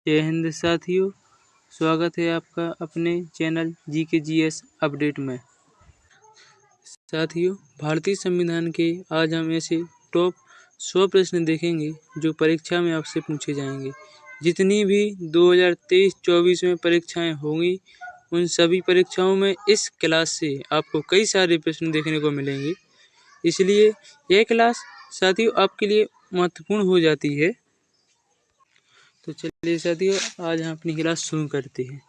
जय हिंद साथियों, स्वागत है आपका अपने चैनल जीके जीएस अपडेट में। साथियों, भारतीय संविधान के आज हम ऐसे टॉप 100 प्रश्न देखेंगे जो परीक्षा में आपसे पूछे जाएंगे। जितनी भी 2023-24 में परीक्षाएं होंगी, उन सभी परीक्षाओं में इस क्लास से आपको कई सारे प्रश्न देखने को मिलेंगे। इसलिए यह क्लास साथियों आपके लिए महत्वपूर्ण हो जाती है। तो चलिए साथियों, आज हम अपनी क्लास शुरू करते हैं।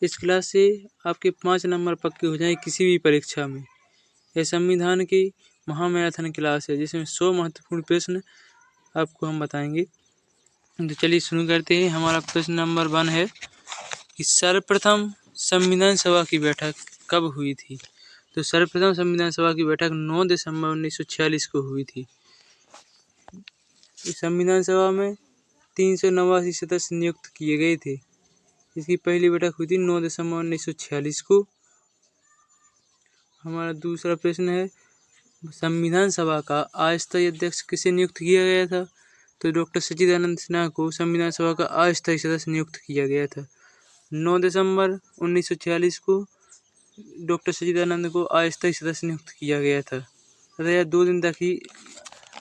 इस क्लास से आपके 5 नंबर पक्के हो जाएं किसी भी परीक्षा में। यह संविधान की महामैराथन क्लास है जिसमें 100 महत्वपूर्ण प्रश्न आपको हम बताएंगे। तो चलिए शुरू करते हैं। हमारा प्रश्न नंबर 1 है कि सर्वप्रथम संविधान सभा की बैठक कब हुई थी? तो सर्वप्रथम संविधान सभा की बैठक 9 दिसंबर 1946 को हुई थी। इस संविधान सभा में 389 सदस्य नियुक्त किए गए थे। इसकी पहली बैठक हुई थी 9 दिसंबर 1946 को। हमारा दूसरा प्रश्न है, संविधान सभा का अस्थायी अध्यक्ष किसे नियुक्त किया गया था? तो डॉक्टर सच्चिदानंद सिन्हा को संविधान सभा का अस्थायी सदस्य नियुक्त किया गया था। 9 दिसंबर 1946 को डॉक्टर सच्चिदानंद को अस्थायी सदस्य नियुक्त किया गया था तथा यह 2 दिन तक ही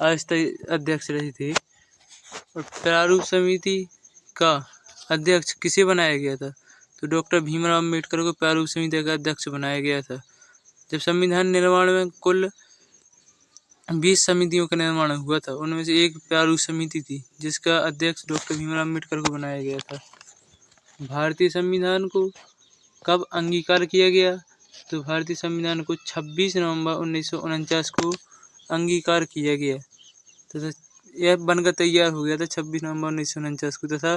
अस्थायी अध्यक्ष रहे थे। और प्रारूप समिति का अध्यक्ष किसे बनाया गया था? तो डॉक्टर भीमराव अम्बेडकर को प्रारूप समिति का अध्यक्ष बनाया गया था। जब संविधान निर्माण में कुल 20 समितियों का निर्माण हुआ था, उनमें से एक प्रारूप समिति थी जिसका अध्यक्ष डॉक्टर भीमराव अम्बेडकर को बनाया गया था। भारतीय संविधान को कब अंगीकार किया गया? तो भारतीय संविधान को 26 नवंबर 1949 को अंगीकार किया गया तथा यह बनकर तैयार हो गया था 26 नवंबर 1949 को तथा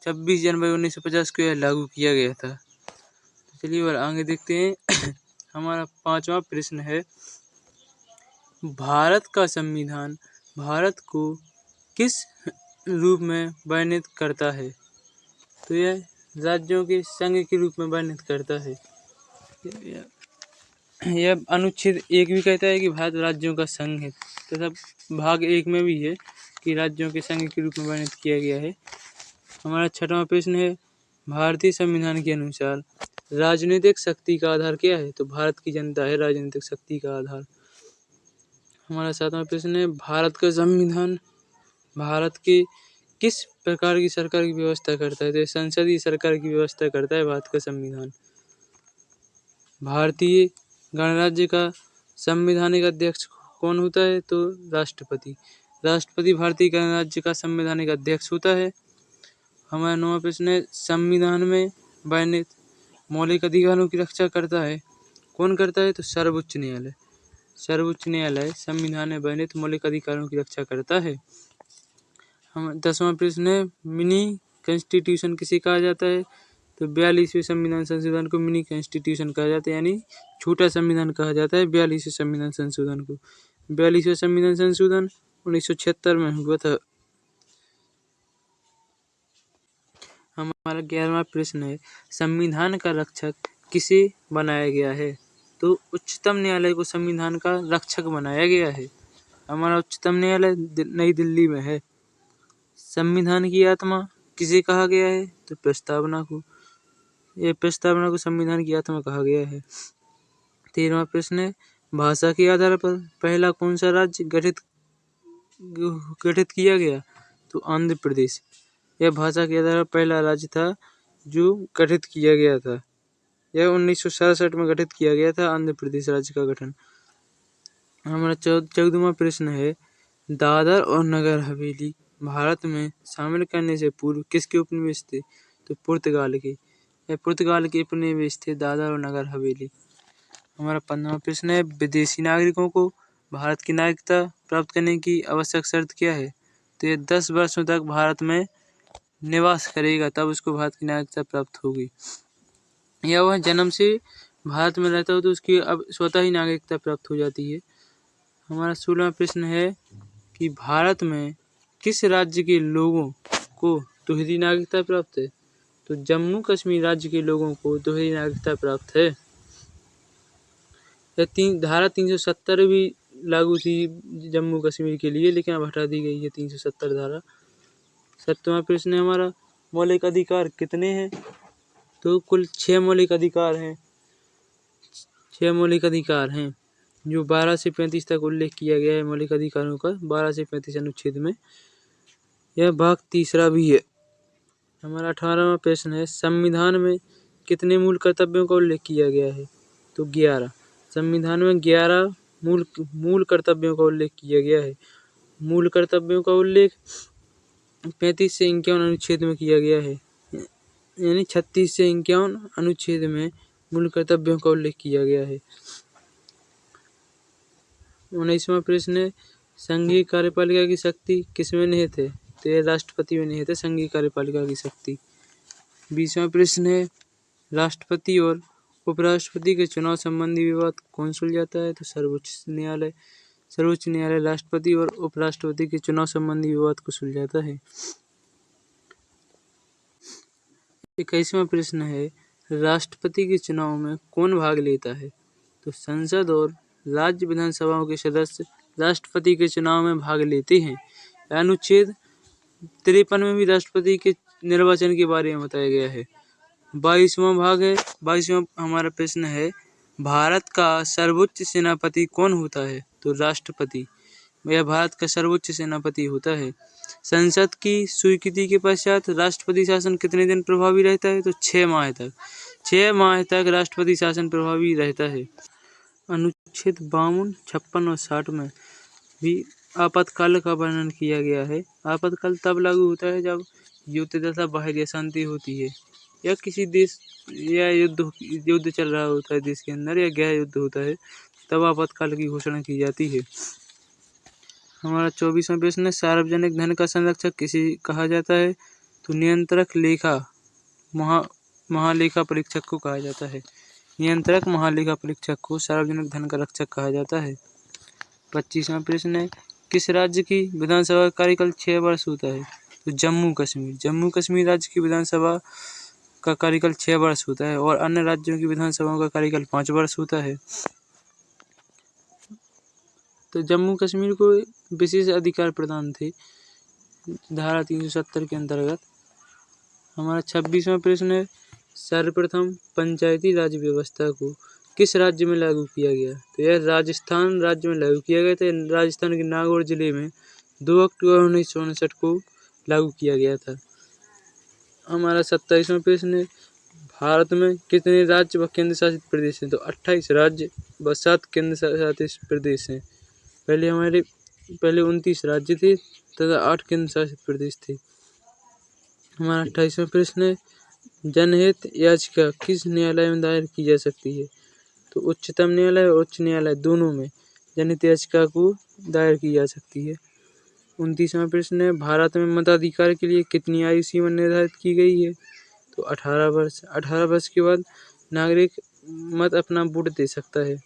26 जनवरी 1950 को यह लागू किया गया था। तो चलिए और आगे देखते हैं। हमारा 5वां प्रश्न है, भारत का संविधान भारत को किस रूप में वर्णित करता है? तो यह राज्यों के संघ के रूप में वर्णित करता है। यह अनुच्छेद 1 भी कहता है कि भारत राज्यों का संघ है तथा भाग 1 में भी है कि राज्यों के संघ के रूप में वर्णित किया गया है। हमारा 6वां प्रश्न है, भारतीय संविधान के अनुसार राजनीतिक शक्ति का आधार क्या है? तो भारत की जनता है राजनीतिक शक्ति का आधार। हमारा 7वां प्रश्न है, भारत का संविधान भारत के किस प्रकार की सरकार की व्यवस्था करता है? तो संसदीय सरकार की व्यवस्था करता है भारत का संविधान। भारतीय गणराज्य का संवैधानिक अध्यक्ष कौन होता है? तो राष्ट्रपति। राष्ट्रपति भारतीय गणराज्य का संवैधानिक अध्यक्ष होता है। हमारा 9वां प्रश्न है, संविधान में वर्णित मौलिक अधिकारों की रक्षा करता है कौन करता है? तो सर्वोच्च न्यायालय। सर्वोच्च न्यायालय संविधान में वर्णित मौलिक अधिकारों की रक्षा करता है। हम 10वां प्रश्न है, मिनी कॉन्स्टिट्यूशन किसे कहा जाता है? तो 42वें संविधान संशोधन को मिनी कॉन्स्टिट्यूशन कहा जाता है, यानी छोटा संविधान कहा जाता है 42वें संविधान संशोधन को। 42वें संविधान संशोधन 1976 में हुआ था। हमारा 11वां प्रश्न है, संविधान का रक्षक किसे बनाया गया है? तो उच्चतम न्यायालय को संविधान का रक्षक बनाया गया है। हमारा उच्चतम न्यायालय नई दिल्ली में है। संविधान की आत्मा किसे कहा गया है? तो प्रस्तावना को। यह प्रस्तावना को संविधान की आत्मा कहा गया है। 13वां प्रश्न है, भाषा के आधार पर पहला कौन सा राज्य गठित किया गया? तो आंध्र प्रदेश। यह भाषा के आधार पर पहला राज्य था जो गठित किया गया था। यह 1967 में गठित किया गया था आंध्र प्रदेश राज्य का गठन। हमारा 14वां प्रश्न है, दादर और नगर हवेली भारत में शामिल करने से पूर्व किसके उपनिवेश थे? तो पुर्तगाल के। यह पुर्तगाल के उपनिवेश थे दादर और नगर हवेली। हमारा 15वां प्रश्न है, विदेशी नागरिकों को भारत की नागरिकता प्राप्त करने की आवश्यक शर्त क्या है? तो ये 10 वर्षों तक भारत में निवास करेगा तब उसको भारत की नागरिकता प्राप्त होगी। या वह जन्म से भारत में रहता हो तो उसकी अब स्वतः ही नागरिकता प्राप्त हो जाती है। हमारा 16वां प्रश्न है कि भारत में किस राज्य के लोगों को दोहरी नागरिकता प्राप्त है? तो जम्मू कश्मीर राज्य के लोगों को दोहरी नागरिकता प्राप्त है। धारा 370 भी लागू थी जम्मू कश्मीर के लिए, लेकिन अब हटा दी गई है 370 धारा। 7वां प्रश्न है हमारा, मौलिक अधिकार कितने हैं? तो कुल 6 मौलिक अधिकार हैं। 6 मौलिक अधिकार हैं जो 12 से 35 तक उल्लेख किया गया है मौलिक अधिकारों का, 12 से 35 अनुच्छेद में। यह भाग तीसरा भी है। हमारा 18वां प्रश्न है, संविधान में कितने मूल कर्तव्यों का उल्लेख किया गया है? तो 11। संविधान में 11 मूल कर्तव्यों का उल्लेख किया गया है। मूल कर्तव्यों का उल्लेख 35 से 51 अनुच्छेद में किया गया है, यानी 36 से 51 अनुच्छेद में मूल कर्तव्यों का उल्लेख किया गया है। 19वां प्रश्न है, संघीय कार्यपालिका की शक्ति किसमें निहित है? तो यह राष्ट्रपति में निहित है संघीय कार्यपालिका की शक्ति। 20वां प्रश्न है, राष्ट्रपति और उपराष्ट्रपति के चुनाव संबंधी विवाद कौन सुलझाता है? तो सर्वोच्च न्यायालय। सर्वोच्च न्यायालय राष्ट्रपति और उपराष्ट्रपति के चुनाव संबंधी विवाद को सुलझाता है। 21वां प्रश्न है, राष्ट्रपति के चुनाव में कौन भाग लेता है? तो संसद और राज्य विधानसभाओं के सदस्य राष्ट्रपति के चुनाव में भाग लेते हैं। अनुच्छेद 53 में भी राष्ट्रपति के निर्वाचन के बारे में बताया गया है। 22वां भाग है। 22वां हमारा प्रश्न है, भारत का सर्वोच्च सेनापति कौन होता है? तो राष्ट्रपति। यह भारत का सर्वोच्च सेनापति होता है। संसद की स्वीकृति के पश्चात राष्ट्रपति शासन कितने दिन प्रभावी रहता है? तो 6 माह तक। 6 माह तक राष्ट्रपति शासन प्रभावी रहता है। अनुच्छेद 52, 56 और 60 में भी आपातकाल का वर्णन किया गया है। आपातकाल तब लागू होता है जब युद्ध तथा बाहरी अशांति होती है, या किसी देश या युद्ध चल रहा होता है देश के अंदर, या गृह युद्ध होता है, तब आपातकाल की घोषणा की जाती है। हमारा 24वां प्रश्न है, सार्वजनिक धन का संरक्षक किसे कहा जाता है? तो नियंत्रक लेखा महालेखा परीक्षक को कहा जाता है। नियंत्रक महालेखा परीक्षक को सार्वजनिक धन का रक्षक कहा जाता है। 25वां प्रश्न है, किस राज्य की विधानसभा का कार्यकाल 6 वर्ष होता है? तो जम्मू कश्मीर। जम्मू कश्मीर राज्य की विधानसभा का कार्यकाल 6 वर्ष होता है, और अन्य राज्यों की विधानसभाओं का कार्यकाल 5 वर्ष होता है। तो जम्मू कश्मीर को विशेष अधिकार प्रदान थे धारा 370 के अंतर्गत। हमारा 26वां प्रश्न है, सर्वप्रथम पंचायती राज व्यवस्था को किस राज्य में लागू किया गया? तो यह राजस्थान राज्य में लागू किया गया था। राजस्थान के नागौर जिले में 2 अक्टूबर 1959 को लागू किया गया था। हमारा 27वां प्रश्न है, भारत में कितने राज्य व केंद्र शासित प्रदेश हैं? तो 28 राज्य व 7 केंद्र शासित प्रदेश हैं। पहले 29 राज्य थे तथा 8 केंद्र शासित प्रदेश थे। हमारा 28वां प्रश्न है, जनहित याचिका किस न्यायालय में दायर की जा सकती है? तो उच्चतम न्यायालय और उच्च न्यायालय दोनों में जनहित याचिका को दायर की जा सकती है। 29वां प्रश्न है, भारत में मताधिकार के लिए कितनी आयु सीमा निर्धारित की गई है? तो 18 वर्ष। 18 वर्ष के बाद नागरिक मत अपना वोट दे सकता है।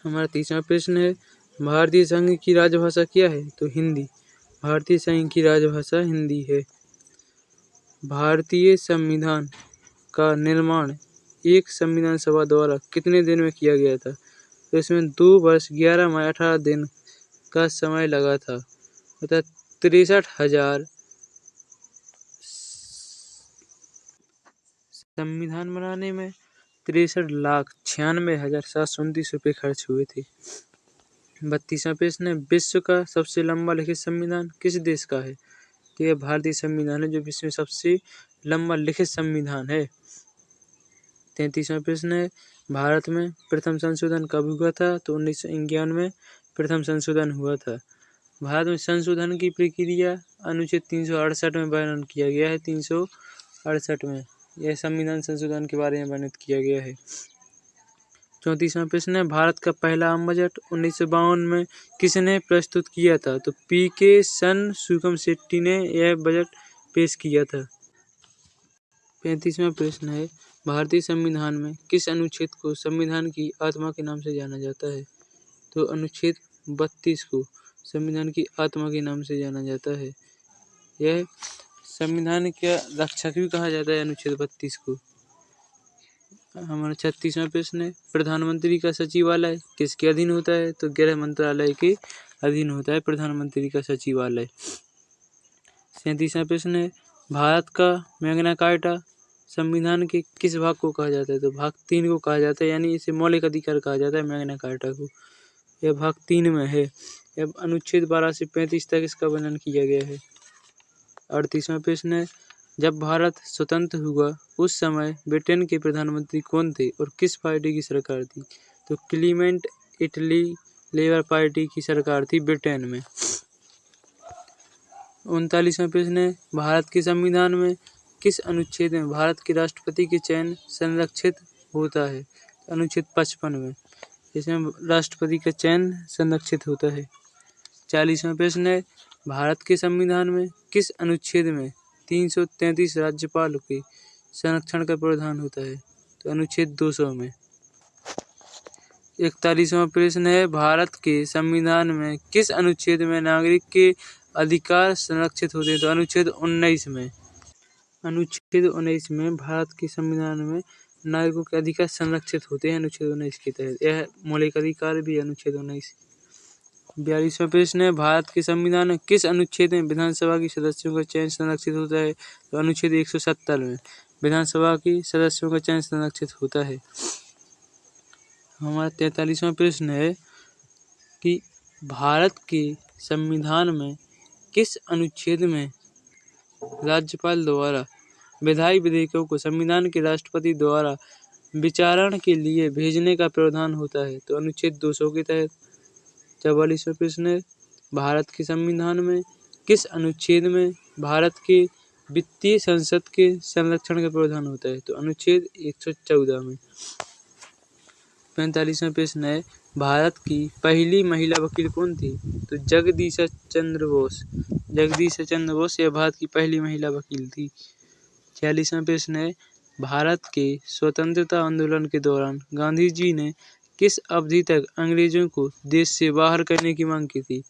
हमारा 30वां प्रश्न है, भारतीय संघ की राजभाषा क्या है? तो हिंदी। भारतीय संघ की राजभाषा हिंदी है। भारतीय संविधान का निर्माण एक संविधान सभा द्वारा कितने दिन में किया गया था? तो इसमें 2 वर्ष 11 माह 18 दिन का समय लगा था, अर्थात 63,000। संविधान बनाने में 63,96,729 रुपये खर्च हुए थे। 32वां प्रश्न है, विश्व का सबसे लंबा लिखित संविधान किस देश का है? तो यह भारतीय संविधान है जो विश्व में सबसे लंबा लिखित संविधान है। 33वां प्रश्न है, भारत में प्रथम संशोधन कब हुआ था? तो 1951 में प्रथम संशोधन हुआ था। भारत में संशोधन की प्रक्रिया अनुच्छेद 368 में वर्णन किया गया है। 368 में यह संविधान संशोधन के बारे में वर्णित किया गया है। 34वां प्रश्न है, भारत का पहला आम बजट 1952 में किसने प्रस्तुत किया था? तो पी.के. सन सुकम शेट्टी ने यह बजट पेश किया था। 35वां प्रश्न है, भारतीय संविधान में किस अनुच्छेद को संविधान की आत्मा के नाम से जाना जाता है? तो अनुच्छेद 32 को संविधान की आत्मा के नाम से जाना जाता है। यह संविधान का रक्षक भी कहा जाता है अनुच्छेद 32 को। हमारा 36वां प्रश्न है, प्रधानमंत्री का सचिवालय किसके अधीन होता है? तो गृह मंत्रालय के अधीन होता है प्रधानमंत्री का सचिवालय। 37वां प्रश्न है, भारत का मैग्ना कार्टा संविधान के किस भाग को कहा जाता है? तो भाग 3 को कहा जाता है, यानी इसे मौलिक अधिकार कहा जाता है मैग्ना कार्टा को। यह भाग 3 में है। अब अनुच्छेद 12 से 35 तक इसका वर्णन किया गया है। 38वां प्रश्न है, जब भारत स्वतंत्र हुआ उस समय ब्रिटेन के प्रधानमंत्री कौन थे और किस पार्टी की सरकार थी? तो क्लीमेंट इटली लेबर पार्टी की सरकार थी ब्रिटेन में। 39वां प्रश्न है, भारत के संविधान में किस अनुच्छेद में भारत के राष्ट्रपति के चयन संरक्षित होता है? अनुच्छेद 55 में इसमें राष्ट्रपति का चयन संरक्षित होता है। 40वां प्रश्न है, भारत के संविधान में किस अनुच्छेद में 333 राज्यपाल के संरक्षण का प्रावधान होता है? तो अनुच्छेद 200 में। 41वां प्रश्न है, भारत के संविधान में किस अनुच्छेद में नागरिक के अधिकार संरक्षित होते हैं? तो अनुच्छेद 19 में। अनुच्छेद 19 में भारत के संविधान में नागरिकों के अधिकार संरक्षित होते हैं अनुच्छेद 19 के तहत। यह मौलिक अधिकार भी अनुच्छेद 19। 42वां प्रश्न है, भारत के संविधान में किस अनुच्छेद में विधानसभा के सदस्यों का चयन संरक्षित होता है? तो अनुच्छेद 170 में विधानसभा के सदस्यों का चयन संरक्षित होता है। हमारा 43वां प्रश्न है कि भारत के संविधान में किस अनुच्छेद में राज्यपाल द्वारा विधायी विधेयकों को संविधान के राष्ट्रपति द्वारा विचारण के लिए भेजने का प्रावधान होता है? तो अनुच्छेद 200 के तहत। 44वां प्रश्न है, भारत के संविधान में किस अनुच्छेद में भारत के वित्तीय संसद के संरक्षण का प्रावधान होता है? तो अनुच्छेद 114 में। 45वां प्रश्न है, भारत की पहली महिला वकील कौन थी? तो जगदीश चंद्र बोस। जगदीश चंद्र बोस यह भारत की पहली महिला वकील थी। 46वां प्रश्न है, भारत के स्वतंत्रता आंदोलन के दौरान गांधी जी ने किस अवधि तक अंग्रेजों को देश से बाहर करने की मांग की थी?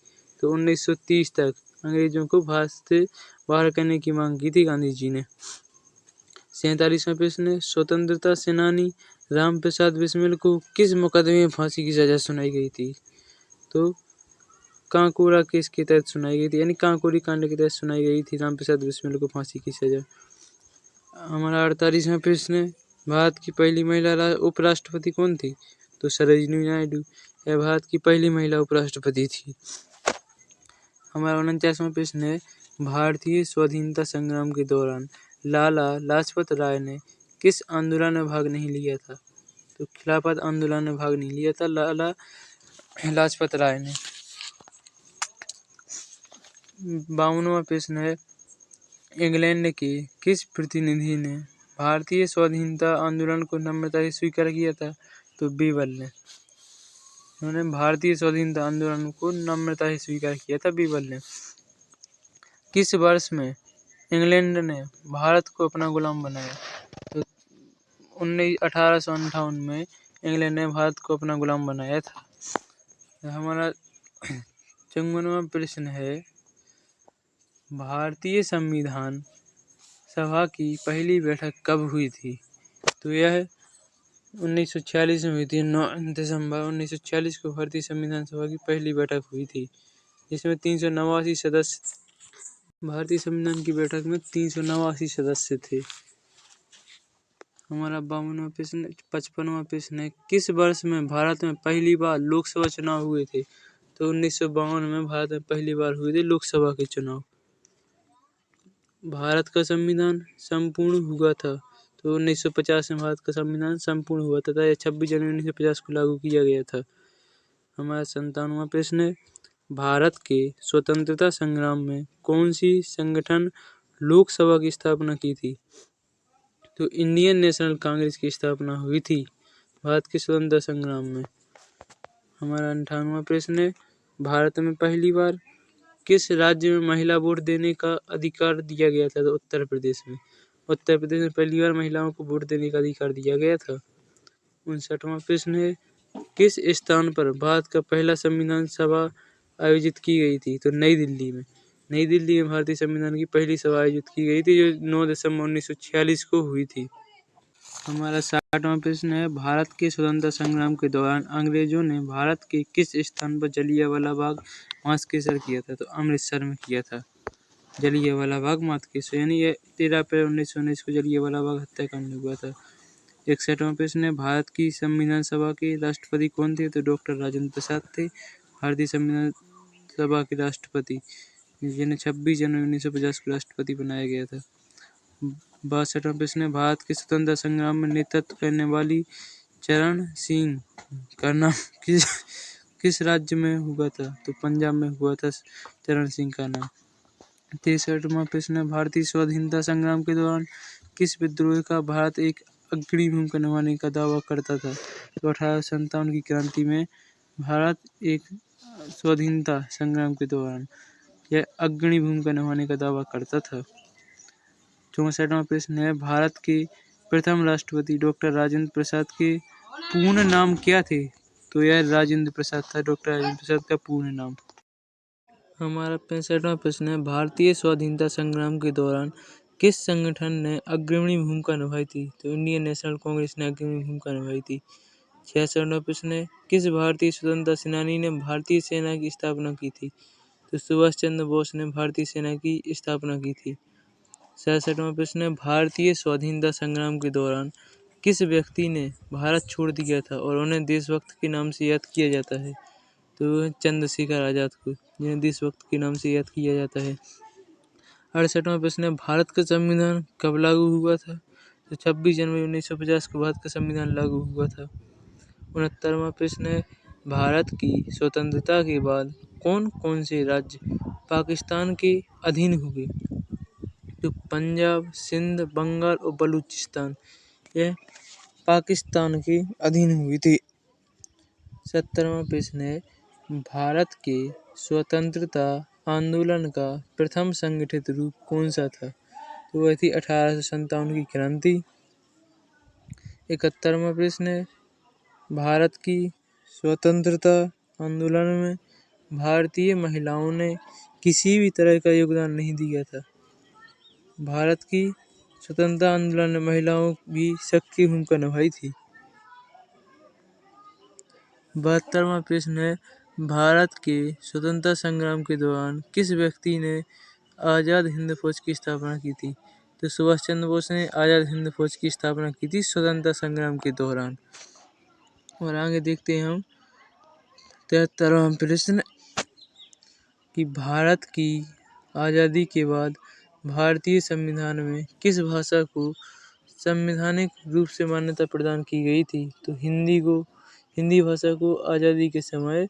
तो 1930 तक अंग्रेजों को भारत से बाहर करने की मांग की थी गांधी जी ने। 47वां प्रश्न है, स्वतंत्रता सेनानी राम प्रसाद बिस्मिल को किस मुकदमे में फांसी की सजा सुनाई गई थी? तो कांकोरा केस के तहत सुनाई गई थी, यानी कांकोरी कांड के तहत सुनाई गई थी राम प्रसाद बिस्मिल को फांसी की सजा। हमारा 48वां प्रश्न है, भारत की पहली महिला उपराष्ट्रपति कौन थी? तो सरोजिनी नायडू यह भारत की पहली महिला उपराष्ट्रपति थी। हमारा 49वां प्रश्न है, भारतीय स्वाधीनता संग्राम के दौरान लाला लाजपत राय ने किस आंदोलन में भाग नहीं लिया था? तो खिलाफत आंदोलन में भाग नहीं लिया था लाला लाजपत राय ने। 52वां प्रश्न है, इंग्लैंड के किस प्रतिनिधि ने भारतीय स्वाधीनता आंदोलन को नम्रता से स्वीकार किया था? तो बीरबल ने। उन्होंने भारतीय स्वाधीनता आंदोलन को नम्रता से स्वीकार किया था बीरबल ने। किस वर्ष में इंग्लैंड ने भारत को अपना गुलाम बनाया? तो 1858 में इंग्लैंड ने भारत को अपना गुलाम बनाया था। हमारा 54वां प्रश्न है, भारतीय संविधान सभा की पहली बैठक कब हुई थी? तो यह 1946 में हुई थी। 9 दिसंबर 1946 को भारतीय संविधान सभा की पहली बैठक हुई थी, जिसमें 389 सदस्य। भारतीय संविधान की बैठक में 389 सदस्य थे। हमारा 52वां प्रश्न 55वां प्रश्न है, किस वर्ष में भारत में पहली बार लोकसभा चुनाव हुए थे? तो 1952 में भारत में पहली बार हुए थे लोकसभा के चुनाव। भारत का संविधान संपूर्ण हुआ था तो 1950 में भारत का संविधान संपूर्ण हुआ तथा यह 26 जनवरी 1950 को लागू किया गया था। हमारा 57वां प्रश्न है, भारत के स्वतंत्रता संग्राम में कौन सी संगठन लोकसभा की स्थापना की थी? तो इंडियन नेशनल कांग्रेस की स्थापना हुई थी भारत के स्वतंत्रता संग्राम में। हमारा 58वां प्रश्न है, भारत में पहली बार किस राज्य में महिला वोट देने का अधिकार दिया गया था? तो उत्तर प्रदेश में। उत्तर प्रदेश में पहली बार महिलाओं को वोट देने का अधिकार दिया गया था। 59वां प्रश्न है, किस स्थान पर भारत का पहला संविधान सभा आयोजित की गई थी? तो नई दिल्ली में। नई दिल्ली में भारतीय संविधान की पहली सभा आयोजित की गई थी, जो 9 दिसंबर 1946 को हुई थी। हमारा 60वां प्रश्न है, भारत के स्वतंत्रता संग्राम के दौरान अंग्रेजों ने भारत के किस स्थान पर जलियांवाला बाग मास्करेड किया था? तो अमृतसर में किया था। जलियांवाला बाग मौत केस, यानी ये 13 अप्रैल 1919 को जलियांवाला बाग हत्याकांड हुआ था। 61वां प्रश्न है, भारत की संविधान सभा के राष्ट्रपति कौन थे? तो डॉक्टर राजेंद्र प्रसाद थे भारतीय संविधान सभा के राष्ट्रपति, जिन्हें 26 जनवरी 1950 को राष्ट्रपति बनाया गया था। 62वां प्रश्न है, भारत के स्वतंत्रता संग्राम में नेतृत्व करने वाली चरण सिंह का नाम किस राज्य में हुआ था? तो पंजाब में हुआ था चरण सिंह का नाम। 63वां प्रश्न है, भारतीय स्वाधीनता संग्राम के दौरान किस विद्रोह का भारत एक अग्रणी भूमिका निभाने का दावा करता था? तो 1857 की क्रांति में भारत एक स्वाधीनता संग्राम के दौरान यह अग्रणी भूमिका निभाने का दावा करता था। 64वां प्रश्न है, भारत के प्रथम राष्ट्रपति डॉक्टर राजेंद्र प्रसाद के पूर्ण नाम क्या थे? तो यह राजेंद्र प्रसाद था, डॉक्टर राजेंद्र प्रसाद का पूर्ण नाम। हमारा 65वां प्रश्न है, भारतीय स्वाधीनता संग्राम के दौरान किस संगठन ने अग्रणी भूमिका निभाई थी? तो इंडियन नेशनल कांग्रेस ने अग्रणी भूमिका निभाई थी। 66वां प्रश्न है, किस भारतीय स्वतंत्रता सेनानी ने भारतीय सेना की स्थापना की थी? तो सुभाष चंद्र बोस ने भारतीय सेना की स्थापना की थी। 67वां प्रश्न है, भारतीय स्वाधीनता संग्राम के दौरान किस व्यक्ति ने भारत छोड़ दिया था और उन्हें देशभक्त के नाम से याद किया जाता है? तो चंद्रशेखर आजाद को, जिन्हें देशभक्त के नाम से याद किया जाता है। 68वां प्रश्न है, भारत का संविधान कब लागू हुआ था? तो 26 जनवरी 1950 को भारत का संविधान लागू हुआ था। 69वां प्रश्न है, भारत की स्वतंत्रता के बाद कौन कौन से राज्य पाकिस्तान के अधीन हुए? तो पंजाब, सिंध, बंगाल और बलूचिस्तान यह पाकिस्तान के अधीन हुई थी। 70वां प्रश्न है, भारत के स्वतंत्रता आंदोलन का प्रथम संगठित रूप कौन सा था? तो वह थी 1857 की क्रांति। 71वां प्रश्न है, भारत की स्वतंत्रता आंदोलन में भारतीय महिलाओं ने किसी भी तरह का योगदान नहीं दिया था। भारत की स्वतंत्रता आंदोलन में महिलाओं भी सक्रिय भूमिका निभाई थी। 72वां प्रश्न है, भारत के स्वतंत्रता संग्राम के दौरान किस व्यक्ति ने आज़ाद हिंद फौज की स्थापना की थी? तो सुभाष चंद्र बोस ने आज़ाद हिंद फौज की स्थापना की थी स्वतंत्रता संग्राम के दौरान। और आगे देखते हैं हम 73वां प्रश्न कि भारत की आज़ादी के बाद भारतीय संविधान में किस भाषा को संवैधानिक रूप से मान्यता प्रदान की गई थी? तो हिंदी भाषा को आज़ादी के समय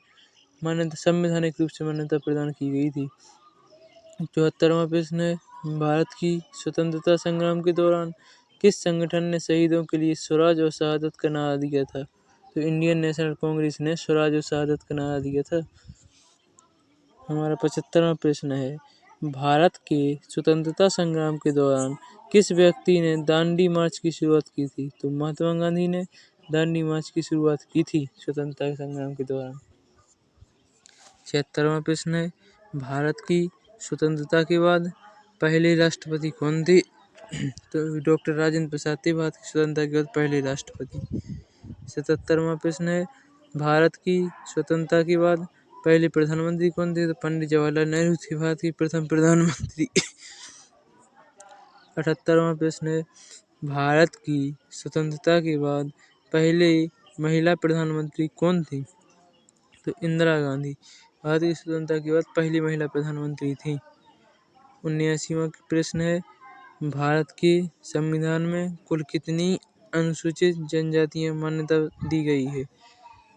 संवैधानिक रूप से मान्यता प्रदान की गई थी। 74वां प्रश्न है, भारत की स्वतंत्रता संग्राम के दौरान किस संगठन ने शहीदों के लिए स्वराज और शहादत का नारा दिया था? तो इंडियन नेशनल कांग्रेस ने स्वराज और शहादत का नारा दिया था। हमारा 75वां प्रश्न है, भारत के स्वतंत्रता संग्राम के दौरान किस व्यक्ति ने दांडी मार्च की शुरुआत की थी? तो महात्मा गांधी ने दांडी मार्च की शुरुआत की थी स्वतंत्रता संग्राम के दौरान। 76वां प्रश्न है, भारत की स्वतंत्रता के बाद पहले राष्ट्रपति कौन थे? तो डॉक्टर राजेंद्र प्रसाद थे भारत की स्वतंत्रता के बाद पहले राष्ट्रपति। 77वां प्रश्न है, भारत की स्वतंत्रता के बाद पहले प्रधानमंत्री कौन थे? तो पंडित जवाहरलाल नेहरू थे भारत के प्रथम प्रधानमंत्री। 78वां प्रश्न है, भारत की स्वतंत्रता के बाद पहले महिला प्रधानमंत्री कौन थी? तो इंदिरा गांधी भारत की स्वतंत्रता के बाद पहली महिला प्रधानमंत्री थी। 79वां प्रश्न है, भारत के संविधान में कुल कितनी अनुसूचित जनजातियां मान्यता दी गई है?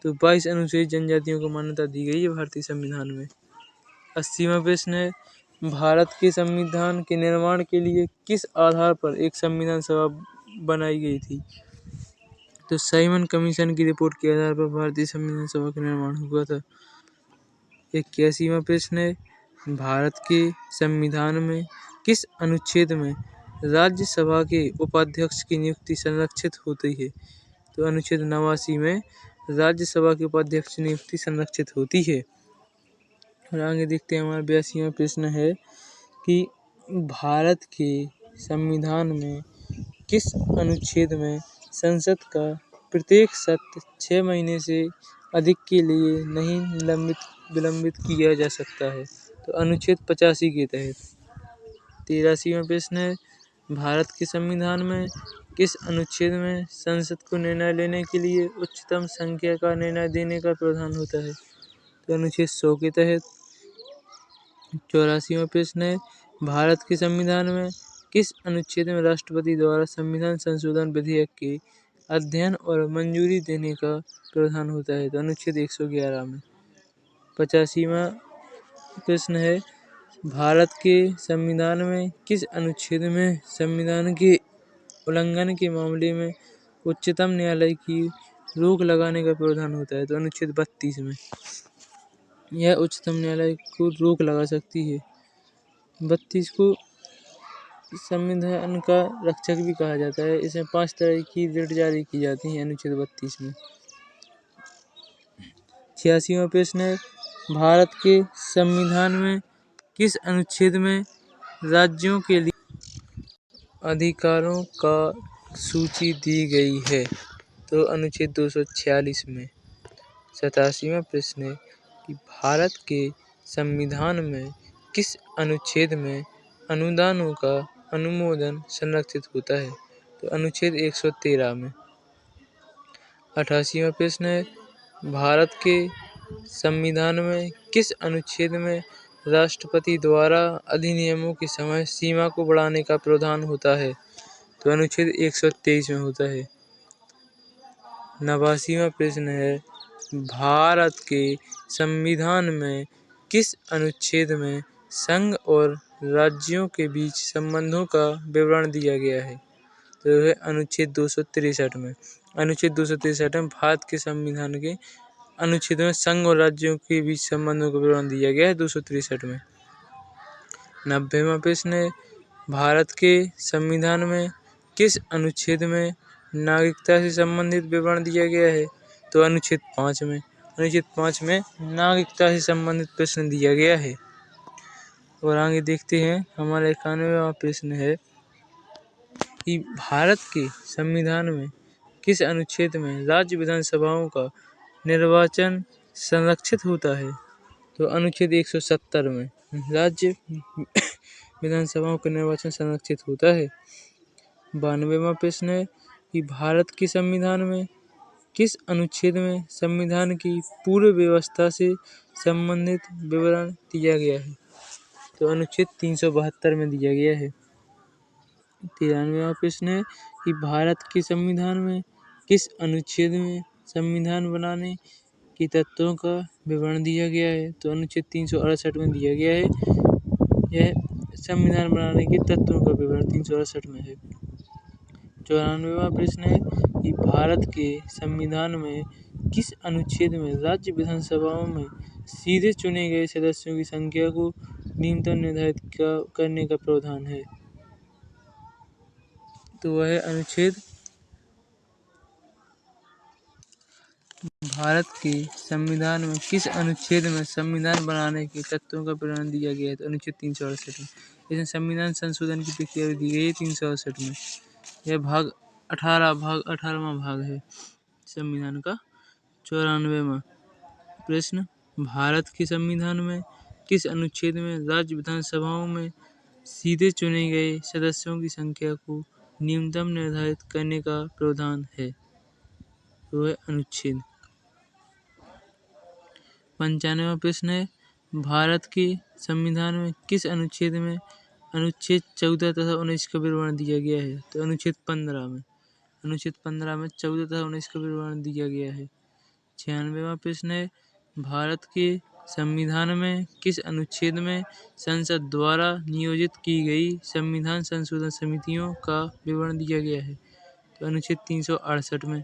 तो 22 अनुसूचित जनजातियों को मान्यता दी गई है भारतीय संविधान में। 80वां प्रश्न है, भारत के संविधान के निर्माण के लिए किस आधार पर एक संविधान सभा बनाई गई थी? तो साइमन कमीशन की रिपोर्ट के आधार पर भारतीय संविधान सभा का निर्माण हुआ था। 81वां प्रश्न है, भारत के संविधान में किस अनुच्छेद में राज्यसभा के उपाध्यक्ष की नियुक्ति संरक्षित होती है? तो अनुच्छेद 89 में राज्यसभा के उपाध्यक्ष की नियुक्ति संरक्षित होती है। और आगे देखते हैं, हमारा 82वां प्रश्न है कि भारत के संविधान में किस अनुच्छेद में संसद का प्रत्येक सत्र 6 महीने से अधिक के लिए नहीं विलंबित किया जा सकता है? तो अनुच्छेद 85 के तहत। 83वां प्रश्न है, भारत के संविधान में किस अनुच्छेद में संसद को निर्णय लेने के लिए उच्चतम संख्या का निर्णय देने का प्रावधान होता है? तो अनुच्छेद 100 के तहत। 84वां प्रश्न है, भारत के संविधान में किस अनुच्छेद में राष्ट्रपति द्वारा संविधान संशोधन विधेयक के अध्ययन और मंजूरी देने का प्रावधान होता है? तो अनुच्छेद 111 में। 85वां प्रश्न है, भारत के संविधान में किस अनुच्छेद में संविधान के उल्लंघन के मामले में उच्चतम न्यायालय की रोक लगाने का प्रावधान होता है? तो अनुच्छेद 32 में। यह उच्चतम न्यायालय को रोक लगा सकती है। 32 को संविधान का रक्षक भी कहा जाता है। इसमें 5 तरह की रिट जारी की जाती है अनुच्छेद 32 में। 86वां प्रश्न है, भारत के संविधान में किस अनुच्छेद में राज्यों के लिए अधिकारों का सूची दी गई है? तो अनुच्छेद 246 में। 87वां प्रश्न है कि भारत के संविधान में किस अनुच्छेद में अनुदानों का अनुमोदन संरक्षित होता है? तो अनुच्छेद 113 में। 88वां प्रश्न है, भारत के संविधान में किस अनुच्छेद में राष्ट्रपति द्वारा अधिनियमों की समय सीमा को बढ़ाने का प्रावधान होता है? तो अनुच्छेद 123 में होता है। 89वां प्रश्न है, भारत के संविधान में किस अनुच्छेद में संघ और राज्यों के बीच संबंधों का विवरण दिया गया है? तो है अनुच्छेद 263 में। अनुच्छेद 263 में भारत के संविधान के अनुच्छेद में संघ और राज्यों के बीच संबंधों का विवरण दिया गया है 263 में। 90वां प्रश्न है, भारत के संविधान में किस अनुच्छेद में नागरिकता से संबंधित विवरण दिया गया है? तो अनुच्छेद 5 में। अनुच्छेद 5 में नागरिकता से संबंधित प्रश्न दिया गया है। और आगे देखते हैं, हमारा 91वां प्रश्न है कि भारत के संविधान में किस अनुच्छेद में राज्य विधानसभाओं का निर्वाचन संरक्षित होता है? तो अनुच्छेद 170 में राज्य विधानसभाओं का निर्वाचन संरक्षित होता है। 92वां प्रश्न है कि भारत के संविधान में किस अनुच्छेद में संविधान की पूर्व व्यवस्था से संबंधित विवरण दिया गया है? तो अनुच्छेद 372 में दिया गया है। 93वां प्रश्न है कि भारत के संविधान में किस अनुच्छेद में संविधान बनाने के तत्वों का विवरण दिया गया है? तो अनुच्छेद 368 में दिया गया है। यह संविधान बनाने के तत्वों का विवरण 368 में है। 94वां प्रश्न है कि भारत के संविधान में किस अनुच्छेद में राज्य विधानसभाओं में सीधे चुने गए सदस्यों की संख्या को न्यूनतम निर्धारित करने का प्रावधान है? तो वह अनुच्छेद भारत के संविधान में किस अनुच्छेद में संविधान बनाने के तत्वों का विवरण दिया गया है? तो अनुच्छेद 368 में। इसमें संविधान संशोधन की प्रक्रिया भी दी गई है 368 में। यह भाग 18वां भाग है संविधान का। 94वां प्रश्न, भारत के संविधान में किस अनुच्छेद में राज्य विधानसभाओं में सीधे चुने गए सदस्यों की संख्या को न्यूनतम निर्धारित करने का प्रावधान है? तो है अनुच्छेद। 95वां प्रश्न है, भारत के संविधान में किस अनुच्छेद में अनुच्छेद 14 तथा 19 का विवरण दिया गया है? तो अनुच्छेद 15 में। अनुच्छेद 15 में 14 तथा 19 का विवरण दिया गया है। 96वां प्रश्न है, भारत के संविधान में किस अनुच्छेद में संसद द्वारा नियोजित की गई संविधान संशोधन समितियों का विवरण दिया गया है? तो अनुच्छेद 368 में।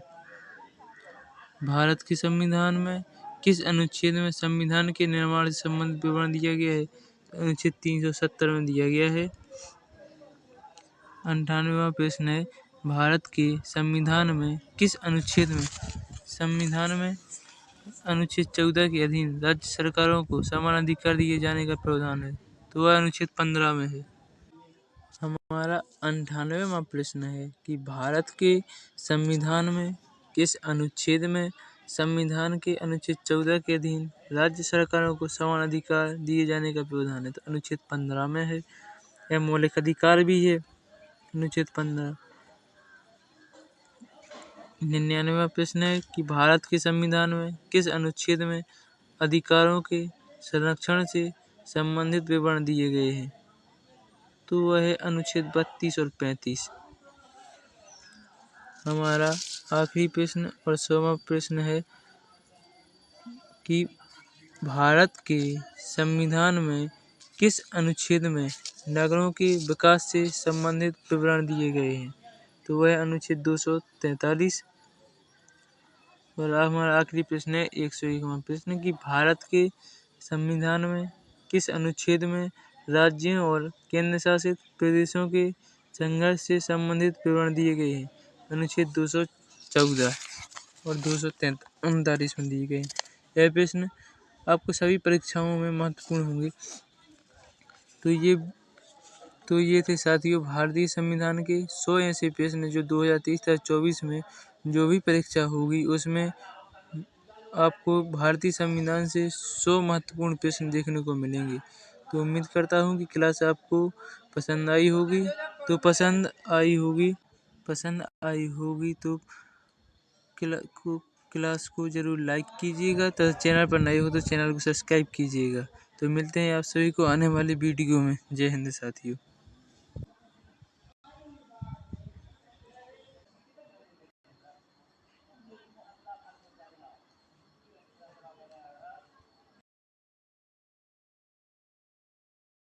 भारत के संविधान में किस अनुच्छेद में संविधान के निर्माण से संबंधित विवरण दिया गया है? तो अनुच्छेद 370 में दिया गया है। 98वां प्रश्न है, भारत के संविधान में किस अनुच्छेद में संविधान में अनुच्छेद 14 के अधीन राज्य सरकारों को समान अधिकार दिए जाने का प्रावधान है? तो वह अनुच्छेद 15 में है। हमारा 98वां प्रश्न है कि भारत के संविधान में किस अनुच्छेद में संविधान के अनुच्छेद 14 के अधीन राज्य सरकारों को समान अधिकार दिए जाने का प्रावधान है? तो अनुच्छेद 15 में है। यह मौलिक अधिकार भी है। अनुच्छेद 15। 99वां प्रश्न है कि भारत के संविधान में किस अनुच्छेद में अधिकारों के संरक्षण से संबंधित विवरण दिए गए हैं? तो वह है अनुच्छेद 32 और 35। हमारा आखिरी प्रश्न और 100वां प्रश्न है कि भारत के संविधान में किस अनुच्छेद में नगरों के विकास से संबंधित विवरण दिए गए हैं? तो वह अनुच्छेद 243। और हमारा आखिरी प्रश्न है 101वां प्रश्न कि भारत के संविधान में किस अनुच्छेद में राज्यों और केंद्र शासित प्रदेशों के संघर्ष से संबंधित विवरण दिए गए हैं? अनुच्छेद 214 और 239 में दिए गए हैं। यह प्रश्न आपको सभी परीक्षाओं में महत्वपूर्ण होंगे। तो ये थे साथियों भारतीय संविधान के 100 ऐसे प्रश्न जो 2023-24 में जो भी परीक्षा होगी उसमें आपको भारतीय संविधान से 100 महत्वपूर्ण प्रश्न देखने को मिलेंगे। तो उम्मीद करता हूँ कि क्लास आपको पसंद आई होगी। तो क्लास को जरूर लाइक कीजिएगा। तो चैनल पर नए हो तो चैनल को सब्सक्राइब कीजिएगा। तो मिलते हैं आप सभी को आने वाली वीडियो में। जय हिंद साथियों।